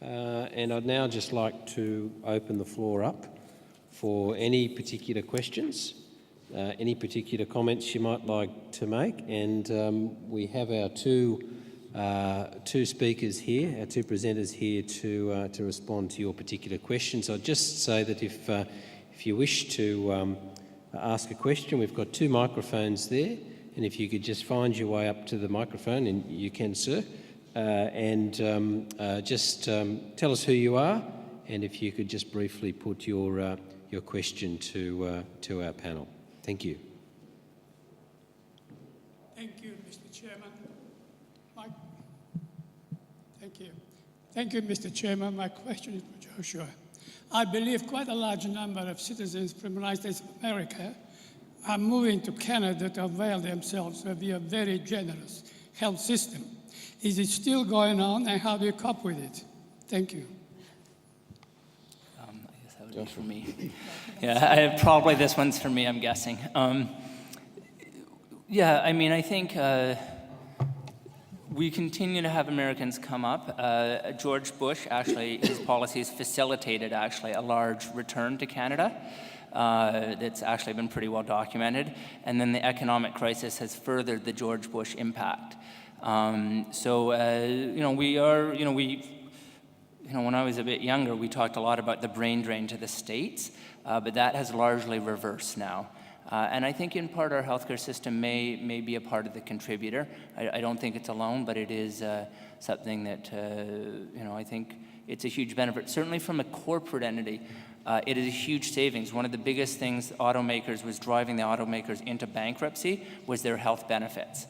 and I'd now just like to open the floor up for any particular questions, any particular comments you might like to make, and we have our two speakers here, our two presenters here to respond to your particular questions. I'd just say that if you wish to ask a question, we've got two microphones there, and if you could just find your way up to the microphone, and you can, sir, and just tell us who you are, and if you could just briefly put your question to our panel. Thank you. Thank you, Mr. Chairman. Thank you, Mr. Chairman. My question is for Joshua. I believe quite a large number of citizens from the United States of America are moving to Canada to avail themselves of your very generous health system. Is it still going on, and how do you cope with it? Thank you. I guess that would be for me. Yeah, probably this one's for me, I'm guessing. Yeah, I mean, I think we continue to have Americans come up. George Bush, actually, his policies facilitated actually a large return to Canada. That's actually been pretty well documented. And then the economic crisis has furthered the George Bush impact. When I was a bit younger, we talked a lot about the brain drain to the States, but that has largely reversed now. And I think in part our healthcare system may be a part of the contributor. I don't think it's alone, but it is something that, I think it's a huge benefit. Certainly from a corporate entity, it is a huge savings. One of the biggest things automakers was driving the automakers into bankruptcy was their health benefits.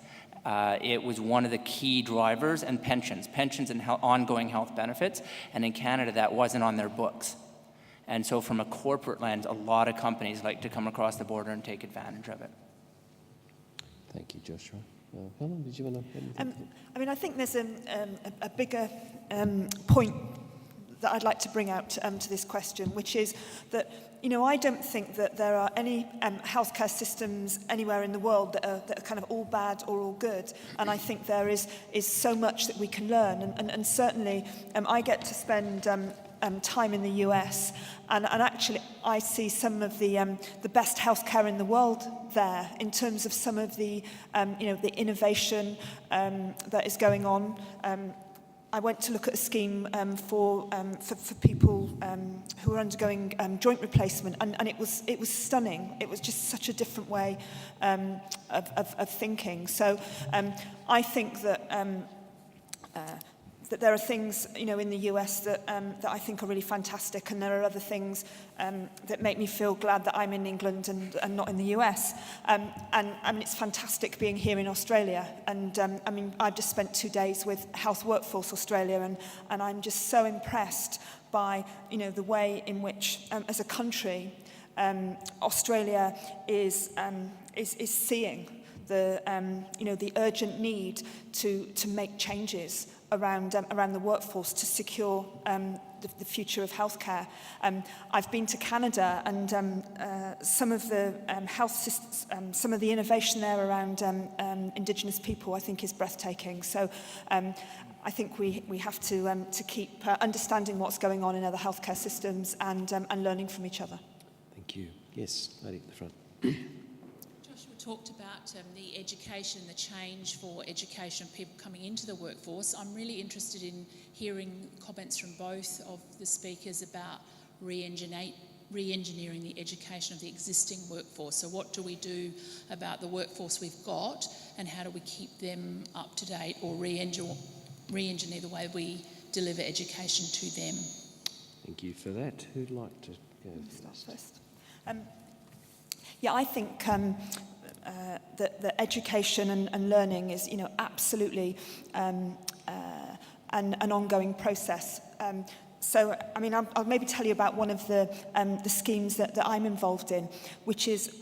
It was one of the key drivers, and pensions and ongoing health benefits. And in Canada, that wasn't on their books. And so from a corporate lens, a lot of companies like to come across the border and take advantage of it. Thank you, Joshua. Helen, did you want to add anything? I think there's a bigger point that I'd like to bring out to this question, which is that, I don't think that there are any healthcare systems anywhere in the world that are kind of all bad or all good. And I think there is so much that we can learn. And certainly, I get to spend time in the US, and actually I see some of the best healthcare in the world there in terms of some of the the innovation that is going on. I went to look at a scheme for people who are undergoing joint replacement, and it was stunning. It was just such a different way of thinking. So I think that there are things in the US that I think are really fantastic, and there are other things that make me feel glad that I'm in England and not in the US. And I mean, it's fantastic being here in Australia. And I've just spent 2 days with Health Workforce Australia, and I'm just so impressed by the way in which, as a country, Australia is seeing the urgent need to make changes around the workforce to secure the future of healthcare. I've been to Canada, and some of the health systems, some of the innovation there around Indigenous people, I think, is breathtaking. So I think we have to keep understanding what's going on in other healthcare systems and learning from each other. Thank you. Yes, lady at the front. Talked about the education, the change for education of people coming into the workforce. I'm really interested in hearing comments from both of the speakers about re-engineering the education of the existing workforce. So what do we do about the workforce we've got, and how do we keep them up to date, or re-engineer the way we deliver education to them? Thank you for that. Who'd like to go first? Yeah, I think that education and learning is, absolutely an ongoing process. So, I mean, I'll maybe tell you about one of the schemes that I'm involved in, which is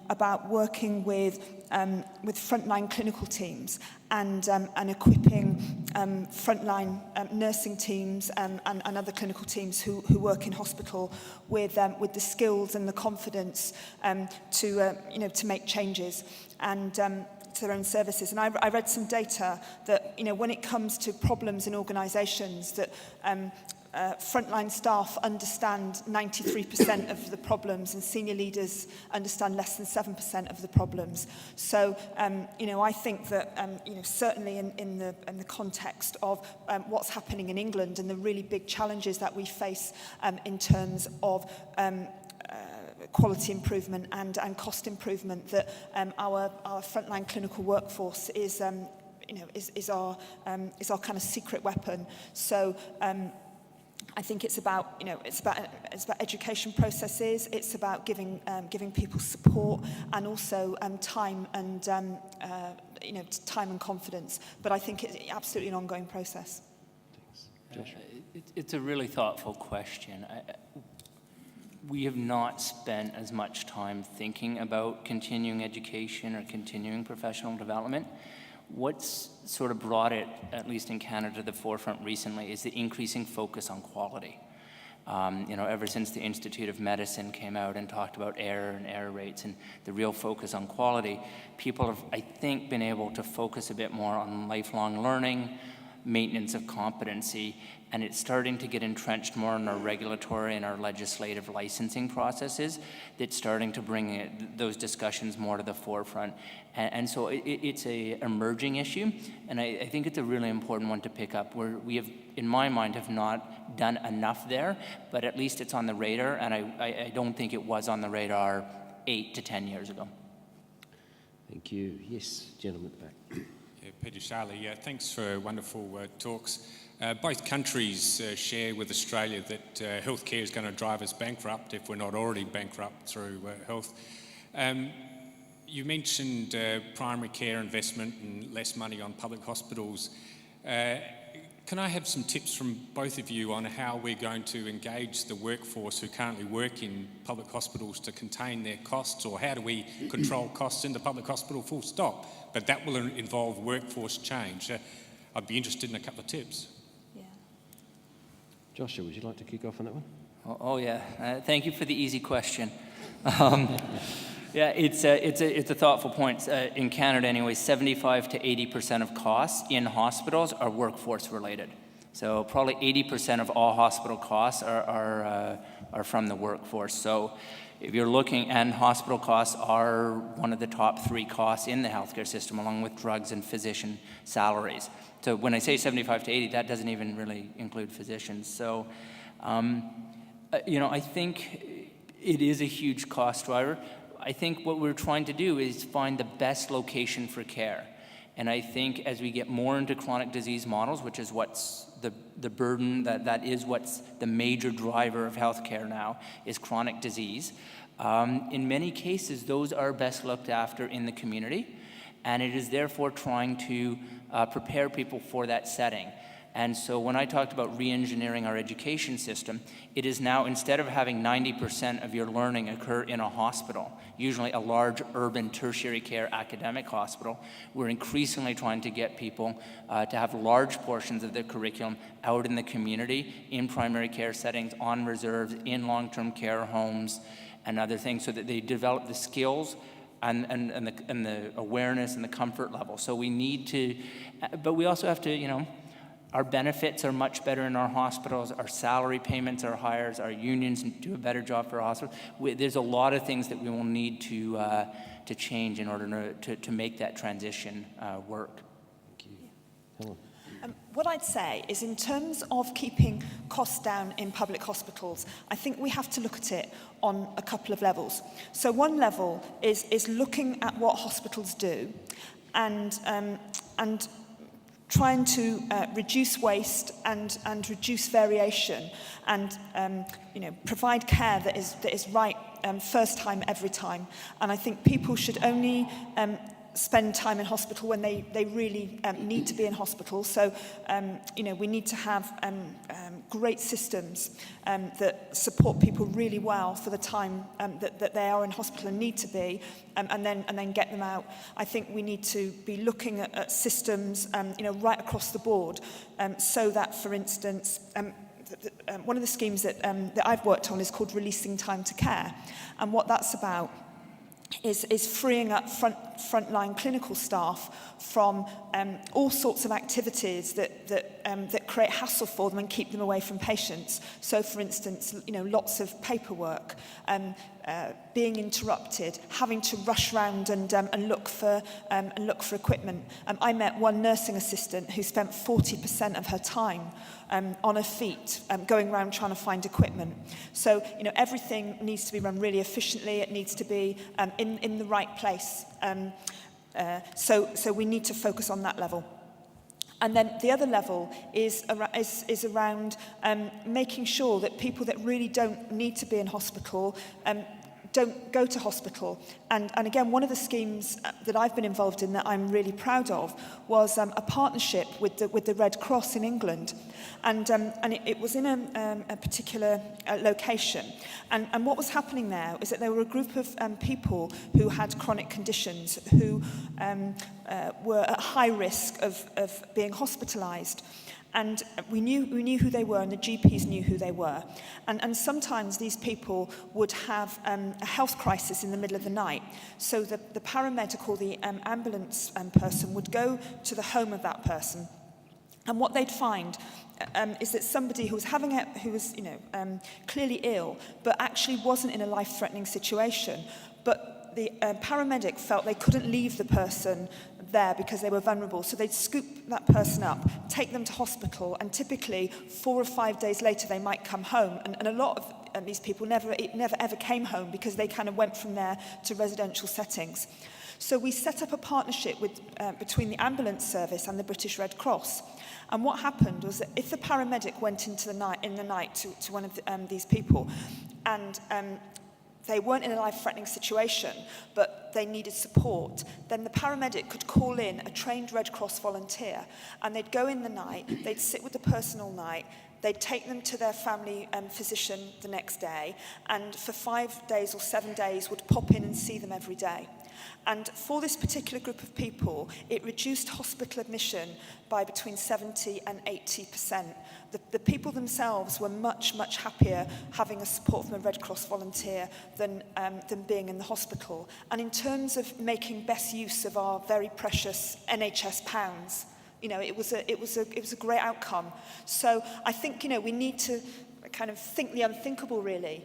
about working with frontline clinical teams and equipping frontline nursing teams and other clinical teams who work in hospital with the skills and the confidence to make changes. And their own services. And I read some data that, you know, when it comes to problems in organisations, that frontline staff understand 93% of the problems, and senior leaders understand less than 7% of the problems. So, you know, I think that, you know, certainly in the context of what's happening in England and the really big challenges that we face in terms of quality improvement and cost improvement, that our frontline clinical workforce is, you know, is our kind of secret weapon. So. I think it's about, you know, it's about education processes. It's about giving people support, and also time and you know, time and confidence. But I think it's absolutely an ongoing process. Thanks. Josh? It's a really thoughtful question. We have not spent as much time thinking about continuing education or continuing professional development. What's sort of brought it, at least in Canada, to the forefront recently is the increasing focus on quality. You know, ever since the Institute of Medicine came out and talked about error and error rates and the real focus on quality, people have, I think, been able to focus a bit more on lifelong learning, maintenance of competency, and it's starting to get entrenched more in our regulatory and our legislative licensing processes. That's starting to bring those discussions more to the forefront. And so it's an emerging issue, and I think it's a really important one to pick up, where we have, in my mind, have not done enough there, but at least it's on the radar, and I don't think it was on the radar 8 to 10 years ago. Thank you. Yes, gentleman at the back. Yeah, Peter Charlie, thanks for wonderful talks. Both countries share with Australia that healthcare is going to drive us bankrupt if we're not already bankrupt through health. You mentioned primary care investment and less money on public hospitals. Can I have some tips from both of you on how we're going to engage the workforce who currently work in public hospitals to contain their costs, or how do we control costs in the public hospital, full stop? But that will involve workforce change. I'd be interested in a couple of tips. Yeah. Joshua, would you like to kick off on that one? Oh yeah, thank you for the easy question. Yeah, it's a thoughtful point. In Canada anyway, 75 to 80% of costs in hospitals are workforce related. So probably 80% of all hospital costs are from the workforce. So if you're looking, and hospital costs are one of the top 3 costs in the healthcare system, along with drugs and physician salaries. So when I say 75 to 80, that doesn't even really include physicians. So, you know, I think it is a huge cost driver. I think what we're trying to do is find the best location for care. And I think as we get more into chronic disease models, which is what's the burden, that is what's the major driver of healthcare now, is chronic disease. In many cases, those are best looked after in the community, and it is therefore trying to prepare people for that setting. And so when I talked about re-engineering our education system, it is now, instead of having 90% of your learning occur in a hospital, usually a large urban tertiary care academic hospital, we're increasingly trying to get people to have large portions of their curriculum out in the community, in primary care settings, on reserves, in long-term care homes, and other things, so that they develop the skills and the awareness and the comfort level. So we need to, but we also have to, you know, our benefits are much better in our hospitals, our salary payments are higher, our unions do a better job for our hospitals. There's a lot of things that we will need to change in order to make that transition work. Thank you. Helen. What I'd say is, in terms of keeping costs down in public hospitals, I think we have to look at it on a couple of levels. So one level is looking at what hospitals do and trying to reduce waste and reduce variation, and you know, provide care that is right first time every time. And I think people should only spend time in hospital when they really need to be in hospital. So you know, we need to have great systems that support people really well for the time that they are in hospital and need to be, and then get them out. I think we need to be looking at systems you know, right across the board, so that, for instance, one of the schemes that I've worked on is called Releasing Time to Care, and what that's about is freeing up frontline clinical staff from all sorts of activities that create hassle for them and keep them away from patients. So, for instance, lots of paperwork, being interrupted, having to rush around and look for equipment. I met one nursing assistant who spent 40% of her time on her feet, going around trying to find equipment. So, everything needs to be run really efficiently. It needs to be in the right place. So we need to focus on that level. And then the other level is around making sure that people that really don't need to be in hospital don't go to hospital. And again, one of the schemes that I've been involved in that I'm really proud of was a partnership with the Red Cross in England. And it was in a particular location. And what was happening there is that there were a group of people who had chronic conditions, who were at high risk of being hospitalised. And we knew who they were, and the GPs knew who they were. And sometimes these people would have a health crisis in the middle of the night. So the paramedic or the ambulance person would go to the home of that person. And what they'd find is that somebody who was clearly ill, but actually wasn't in a life-threatening situation. But the paramedic felt they couldn't leave the person there because they were vulnerable. So they'd scoop that person up, take them to hospital, and typically 4 or 5 days later they might come home. And a lot of these people never ever came home because they kind of went from there to residential settings. So we set up a partnership between the ambulance service and the British Red Cross. And what happened was that if the paramedic went in the night to one of these people, and they weren't in a life-threatening situation, but they needed support, then the paramedic could call in a trained Red Cross volunteer, and they'd go in the night, they'd sit with the person all night, they'd take them to their family physician the next day, and for 5 days or 7 days would pop in and see them every day. And for this particular group of people, it reduced hospital admission by between 70 and 80%. The people themselves were much, much happier having a support from a Red Cross volunteer than being in the hospital. And in terms of making best use of our very precious NHS pounds, it was a great outcome. So I think we need to kind of think the unthinkable, really,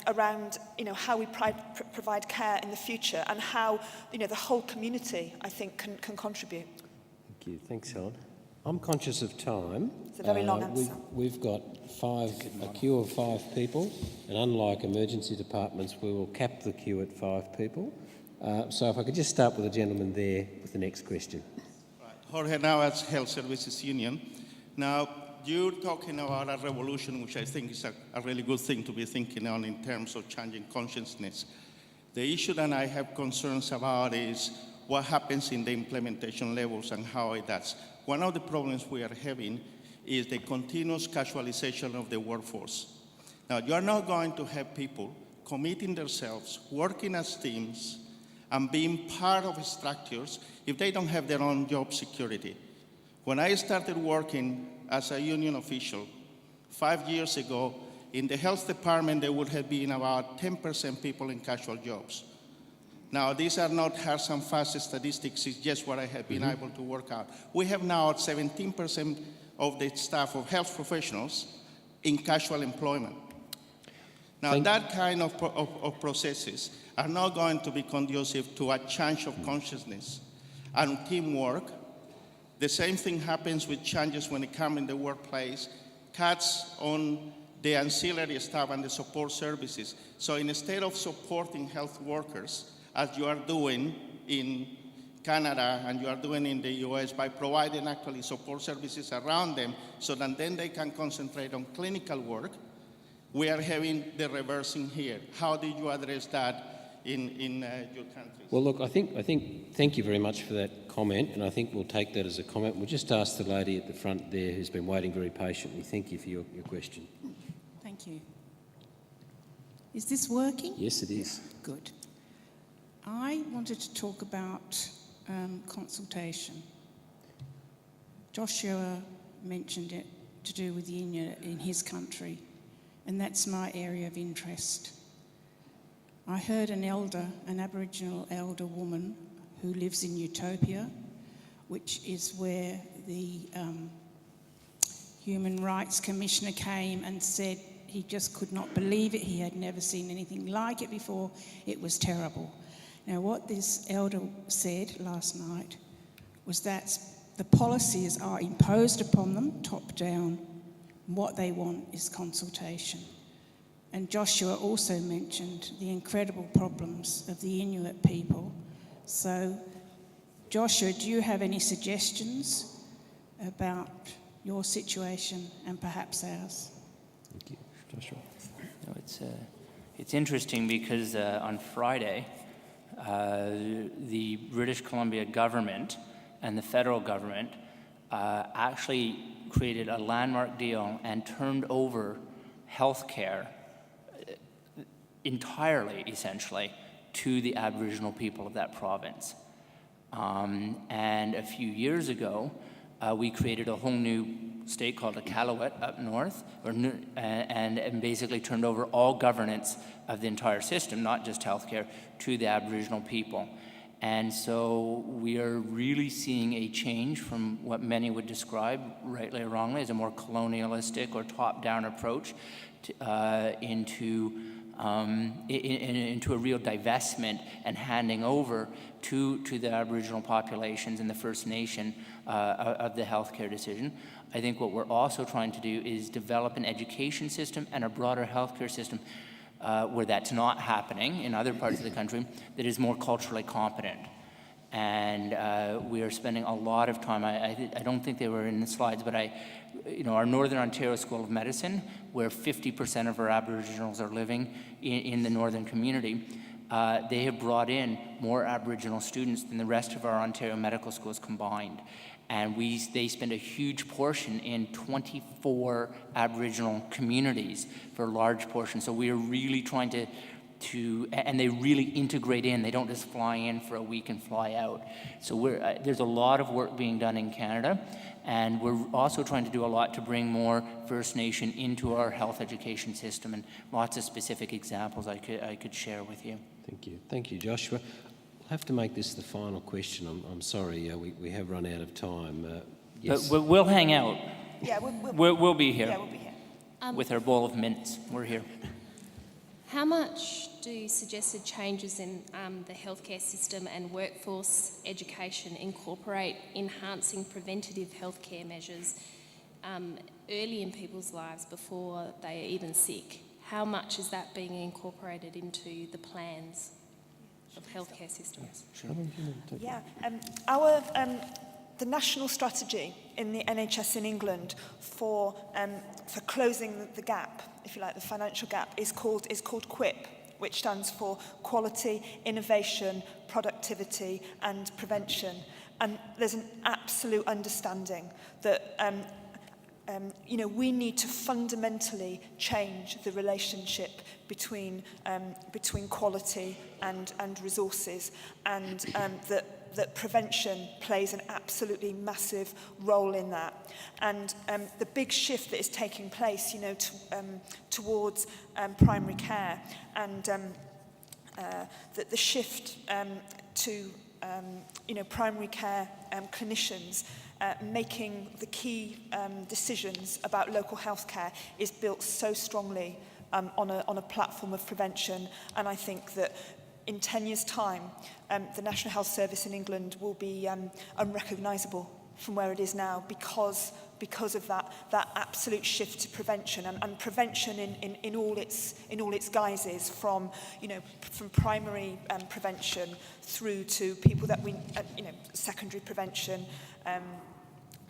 around how we provide care in the future, and how the whole community, I think, can contribute. Thank you. Thanks, Helen. I'm conscious of time. It's a very long answer. We've got a queue of 5 people, and unlike emergency departments, we will cap the queue at 5 people. So if I could just start with the gentleman there with the next question. Right. Jorge Navas, Health Services Union. Now, you're talking about a revolution, which I think is a really good thing to be thinking on in terms of changing consciousness. The issue that I have concerns about is what happens in the implementation levels and how it does. One of the problems we are having is the continuous casualization of the workforce. Now, you are not going to have people committing themselves, working as teams, and being part of structures if they don't have their own job security. When I started working as a union official 5 years ago, in the health department, there would have been about 10% people in casual jobs. Now, these are not hard and fast statistics, it's just what I have been able to work out. We have now 17% of the staff of health professionals in casual employment. Now, that kind of processes are not going to be conducive to a change of consciousness and teamwork. The same thing happens with changes when it comes in the workplace, cuts on the ancillary staff and the support services. So instead of supporting health workers, as you are doing in Canada and you are doing in the US by providing actually support services around them so that then they can concentrate on clinical work, we are having the reversing here. How did you address that in your countries? Well, look, I think thank you very much for that comment, and I think we'll take that as a comment. We'll just ask the lady at the front there who's been waiting very patiently. Thank you for your question. Thank you. Is this working? Yes, it is. Good. I wanted to talk about consultation. Joshua mentioned it to do with union in his country, and that's my area of interest. I heard an Aboriginal elder woman who lives in Utopia, which is where the Human Rights Commissioner came and said he just could not believe it. He had never seen anything like it before. It was terrible. Now, what this elder said last night was that the policies are imposed upon them, top down. What they want is consultation. And Joshua also mentioned the incredible problems of the Inuit people. So, Joshua, do you have any suggestions about your situation and perhaps ours? Thank you. Joshua. No, it's interesting because on Friday, the British Columbia government and the federal government actually created a landmark deal and turned over healthcare entirely, essentially, to the Aboriginal people of that province. And a few years ago, we created a whole new state called Iqaluit up north, and basically turned over all governance of the entire system, not just healthcare, to the Aboriginal people. And so we are really seeing a change from what many would describe, rightly or wrongly, as a more colonialistic or top-down approach into a real divestment and handing over to the Aboriginal populations and the First Nation of the healthcare decision. I think what we're also trying to do is develop an education system and a broader healthcare system where that's not happening in other parts of the country, that is more culturally competent. And we are spending a lot of time, I don't think they were in the slides, but our Northern Ontario School of Medicine, where 50% of our Aboriginals are living in the northern community, they have brought in more Aboriginal students than the rest of our Ontario medical schools combined. And they spend a huge portion in 24 Aboriginal communities for large portions. So we are really trying to and they really integrate in. They don't just fly in for a week and fly out. So there's a lot of work being done in Canada, and we're also trying to do a lot to bring more First Nation into our health education system, and lots of specific examples I could share with you. Thank you, Joshua. I'll have to make this the final question. I'm sorry, we have run out of time. Yes. But we'll hang out. Yeah, We'll be here. Yeah, we'll be here. With our bowl of mints. We're here. How much do suggested changes in the healthcare system and workforce education incorporate enhancing preventative healthcare measures early in people's lives before they are even sick? How much is that being incorporated into the plans of healthcare systems? Yeah, the national strategy in the NHS in England for closing the gap, if you like, the financial gap, is called QUIP, which stands for Quality, Innovation, Productivity and Prevention. And there's an absolute understanding that we need to fundamentally change the relationship between quality and resources, and that prevention plays an absolutely massive role in that. And the big shift that is taking place, towards primary care, and the shift to primary care clinicians making the key decisions about local health care is built so strongly on a platform of prevention. And I think that in 10 years' time, the National Health Service in England will be unrecognisable from where it is now because of that absolute shift to prevention, and prevention in all its guises, from primary prevention through to people that we secondary prevention,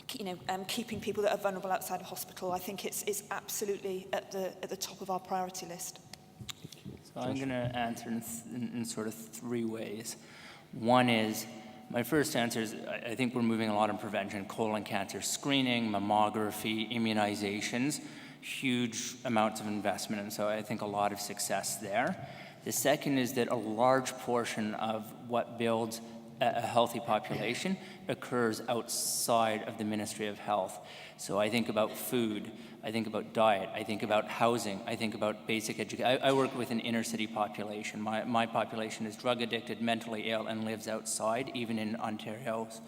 keeping people that are vulnerable outside of hospital. I think it's absolutely at the top of our priority list. So I'm going to answer in sort of three ways. One is, my first answer is, I think we're moving a lot in prevention: colon cancer screening, mammography, immunizations, huge amounts of investment, and so I think a lot of success there. The second is that a large portion of what builds a healthy population occurs outside of the Ministry of Health. So I think about food, I think about diet, I think about housing, I think about basic education. I work with an inner city population. My population is drug addicted, mentally ill, and lives outside, even in Ontario's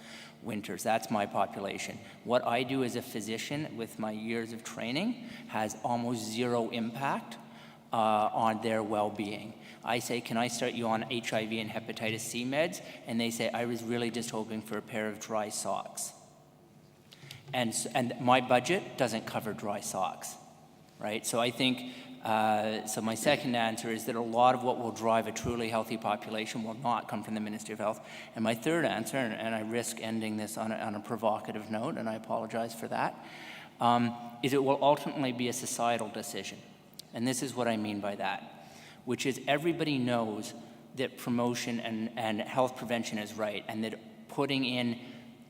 winters. That's my population. What I do as a physician with my years of training has almost zero impact on their well-being. I say, can I start you on HIV and hepatitis C meds? And they say, I was really just hoping for a pair of dry socks. And my budget doesn't cover dry socks, right? So I think, so my second answer is that a lot of what will drive a truly healthy population will not come from the Ministry of Health. And my third answer, and I risk ending this on a provocative note, and I apologize for that, is it will ultimately be a societal decision. And this is what I mean by that, which is everybody knows that promotion and health prevention is right, and that putting in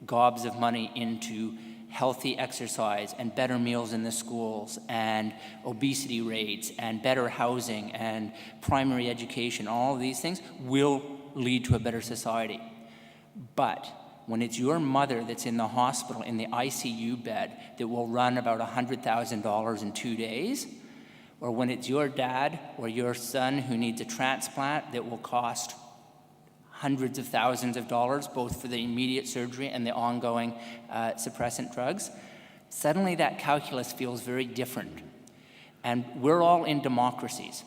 gobs of money into healthy exercise and better meals in the schools and obesity rates and better housing and primary education, all of these things will lead to a better society. But when it's your mother that's in the hospital in the ICU bed that will run about $100,000 in 2 days, or when it's your dad or your son who needs a transplant that will cost hundreds of thousands of dollars, both for the immediate surgery and the ongoing suppressant drugs, suddenly that calculus feels very different. And we're all in democracies.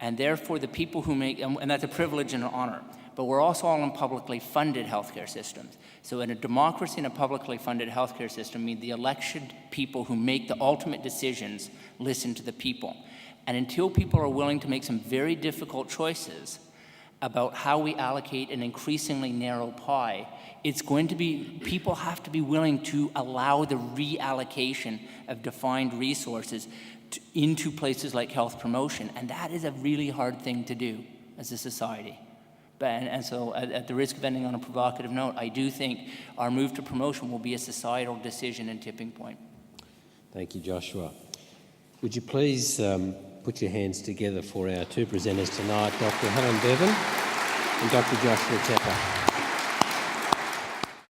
And therefore the people who make, and that's a privilege and an honor, but we're also all in publicly funded healthcare systems. So in a democracy and a publicly funded healthcare system means the elected people who make the ultimate decisions listen to the people. And until people are willing to make some very difficult choices about how we allocate an increasingly narrow pie, it's going to be, people have to be willing to allow the reallocation of defined resources into places like health promotion. And that is a really hard thing to do as a society. And so at the risk of ending on a provocative note, I do think our move to promotion will be a societal decision and tipping point. Thank you, Joshua. Would you please put your hands together for our two presenters tonight, Dr. Helen Bevan and Dr. Joshua Tepper.